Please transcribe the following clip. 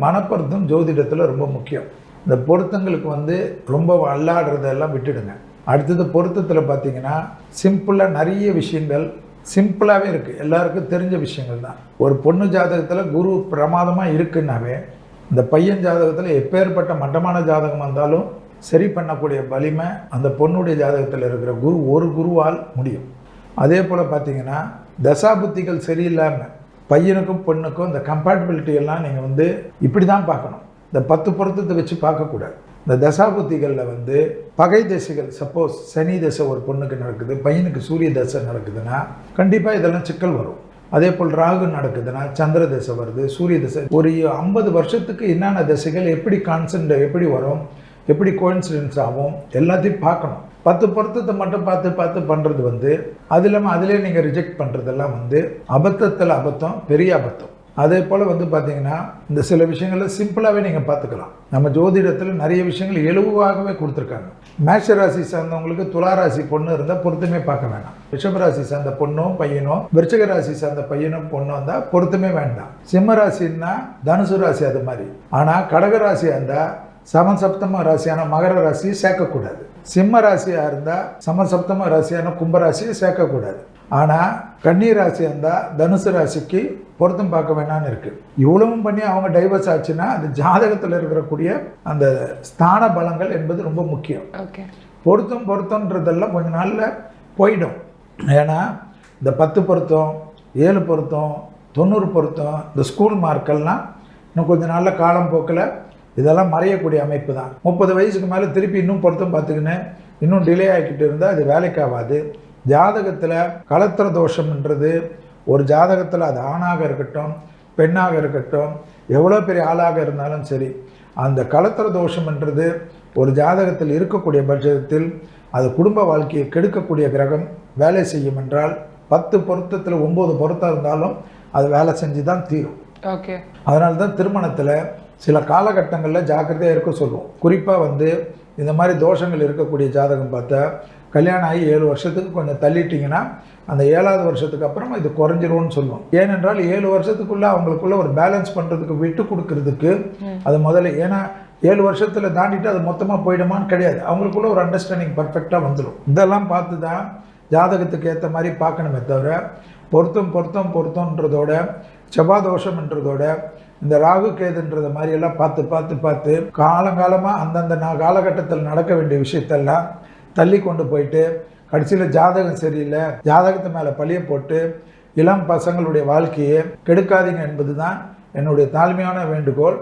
மனப்பொருத்தம் ஜோதிடத்தில் ரொம்ப முக்கியம். இந்த பொருத்தங்களுக்கு ரொம்ப அல்லாடுறதெல்லாம் விட்டுடுங்க. அடுத்தது பொருத்தத்தில் பார்த்தீங்கன்னா சிம்பிளாக நிறைய விஷயங்கள் சிம்பிளாகவே இருக்குது, எல்லாருக்கும் தெரிஞ்ச விஷயங்கள் தான். ஒரு பொண்ணு ஜாதகத்தில் குரு பிரமாதமாக இருக்குன்னாவே இந்த பையன் ஜாதகத்தில் எப்பேற்பட்ட மட்டமான ஜாதகம் வந்தாலும் சரி பண்ணக்கூடிய வலிமை அந்த பொண்ணுடைய ஜாதகத்தில் இருக்கிற ஒரு குருவால் முடியும். அதே போல் பார்த்தீங்கன்னா தசாபுத்திகள் சரியில்லாமல் பையனுக்கும் பொண்ணுக்கும் இந்த கம்பேட்டபிலிட்டி எல்லாம் நீங்கள் இப்படி தான் பார்க்கணும். இந்த 10 பொருத்தத்தை வச்சு பார்க்கக்கூடாது. இந்த தசாபுத்திகளில் பகை திசைகள், சப்போஸ் சனி தசை ஒரு பொண்ணுக்கு நடக்குது, பையனுக்கு சூரிய தசை நடக்குதுன்னா கண்டிப்பாக இதெல்லாம் சிக்கல் வரும். அதே போல் ராகு நடக்குதுன்னா சந்திர தசை வருது, சூரிய தசை, ஒரு 50 வருஷத்துக்கு என்னென்ன திசைகள் எப்படி எப்படி வரும், எப்படி கோயின்சிடென்ஸ் ஆகும், எல்லாத்தையும் பார்க்கணும். 10 பொருத்தத்தை மட்டும் பார்த்து பண்ணுறது அது இல்லாமல் அதிலே நீங்கள் ரிஜெக்ட் பண்ணுறதெல்லாம் அபத்தத்தில் அபத்தம், பெரிய அபத்தம். அதே போல் பார்த்தீங்கன்னா இந்த சில விஷயங்களில் சிம்பிளாகவே நீங்கள் பார்த்துக்கலாம். நம்ம ஜோதிடத்தில் நிறைய விஷயங்கள் எளிவாகவே கொடுத்துருக்காங்க. மேஷ ராசி சார்ந்தவங்களுக்கு துளாராசி பொண்ணு இருந்தால் பொருத்தமே பார்க்க வேண்டாம். ரிஷபராசி சார்ந்த பொண்ணும் பையனும், விருச்சிக ராசி சார்ந்த பையனும் பொண்ணும் இருந்தால் பொருத்தமே வேண்டாம். சிம்ம ராசின்னா தனுசு ராசி அது மாதிரி. ஆனால் கடகராசியாக இருந்தால் சமசப்தம ராசியான மகர ராசியை சேர்க்கக்கூடாது. சிம்ம ராசியாக இருந்தால் சமசப்தம ராசியான கும்பராசியை சேர்க்கக்கூடாது. ஆனால் கன்னி ராசியாக இருந்தால் தனுசு ராசிக்கு பொருத்தம் பார்க்க வேணான்னு இருக்குது. இவ்வளவும் பண்ணி அவங்க டைவர்ஸ் ஆச்சுன்னா அது ஜாதகத்தில் இருக்கக்கூடிய அந்த ஸ்தான பலங்கள் என்பது ரொம்ப முக்கியம். பொருத்தம்ன்றதெல்லாம் கொஞ்ச நாளில் போயிடும். ஏன்னா இந்த 10 பொருத்தம், 7 பொருத்தம், 90 பொருத்தம், இந்த ஸ்கூல் மார்க்கெல்லாம் இன்னும் கொஞ்ச நாளில் காலம் போக்கில் இதெல்லாம் மறையக்கூடிய அமைப்பு தான். 30 வயசுக்கு மேலே திருப்பி இன்னும் பொருத்தம் பார்த்துக்கின்னு இன்னும் டிலே ஆகிக்கிட்டு இருந்தால் அது வேலைக்காகாது. ஜாதகத்தில் கலத்திர தோஷம்ன்றது ஒரு ஜாதகத்தில் அது ஆணாக இருக்கட்டும் பெண்ணாக இருக்கட்டும் எவ்வளோ பெரிய ஆளாக இருந்தாலும் சரி, அந்த கலத்திர தோஷம்ன்றது ஒரு ஜாதகத்தில் இருக்கக்கூடிய பட்சத்தில் அது குடும்ப வாழ்க்கையை கெடுக்கக்கூடிய கிரகம் வேலை செய்யும் என்றால் 10 பொருத்தத்தில் 9 பொருத்தம் இருந்தாலும் அது வேலை செஞ்சு தான் தீரும். அதனால தான் திருமணத்தில் சில காலகட்டங்களில் ஜாக்கிரதையாக இருக்க சொல்லுவோம். குறிப்பாக இந்த மாதிரி தோஷங்கள் இருக்கக்கூடிய ஜாதகம் பார்த்தா கல்யாணம் ஆகி 7 வருஷத்துக்கு கொஞ்சம் தள்ளிட்டிங்கன்னா அந்த 7ஆவது வருஷத்துக்கு அப்புறம் இது குறைஞ்சிரும்னு சொல்லுவோம். ஏனென்றால் 7 வருஷத்துக்குள்ளே அவங்களுக்குள்ள ஒரு பேலன்ஸ் பண்ணுறதுக்கு விட்டு கொடுக்கறதுக்கு அது முதல்ல, ஏன்னா 7 வருஷத்தில் தாண்டிட்டு அது மொத்தமாக போயிடுமான்னு கிடையாது. அவங்களுக்குள்ள ஒரு அண்டர்ஸ்டாண்டிங் பர்ஃபெக்டாக வந்துடும். இதெல்லாம் பார்த்து தான் ஜாதகத்துக்கு ஏற்ற மாதிரி பார்க்கணுமே தவிர பொருத்தம்ன்றதோட செவ்வாதோஷம்ன்றதோட இந்த ராகு கேதுன்றத மாதிரியெல்லாம் பார்த்து காலங்காலமாக அந்தந்த காலகட்டத்தில் நடக்க வேண்டிய விஷயத்தெல்லாம் தள்ளி கொண்டு போயிட்டு கடைசியில் ஜாதகம் சரியில்லை, ஜாதகத்து மேலே பழிய போட்டு இளம் பசங்களுடைய வாழ்க்கையை கெடுக்காதீங்க என்பது தான் என்னுடைய தாழ்மையான வேண்டுகோள்.